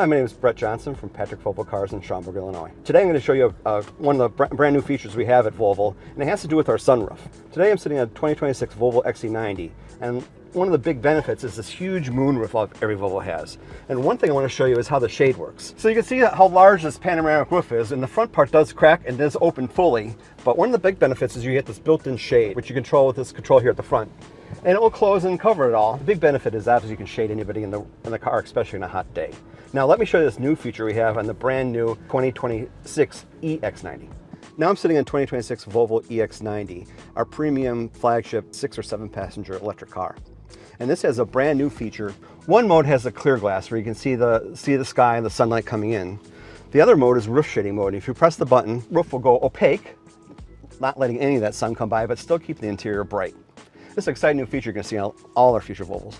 Hi, my name is Brett Johnson from Patrick Volvo Cars in Schaumburg, Illinois. Today I'm going to show you one of the brand new features we have at Volvo, and it has to do with our sunroof. Today I'm sitting on a 2026 Volvo EX90, and one of the big benefits is this huge moonroof every Volvo has. And one thing I want to show you is how the shade works. So you can see how large this panoramic roof is, and the front part does crack and does open fully, but one of the big benefits is you get this built-in shade, which you control with this control here at the front. And it will close and cover it all. The big benefit is that you can shade anybody in the car, especially on a hot day. Now let me show you this new feature we have on the brand new 2026 EX90. Now I'm sitting in 2026 Volvo EX90, our premium flagship 6 or 7 passenger electric car. And this has a brand new feature. One mode has a clear glass where you can see the sky and the sunlight coming in. The other mode is roof shading mode. If you press the button, roof will go opaque, not letting any of that sun come by, but still keep the interior bright. This is an exciting new feature you're going to see on all our future Volvos.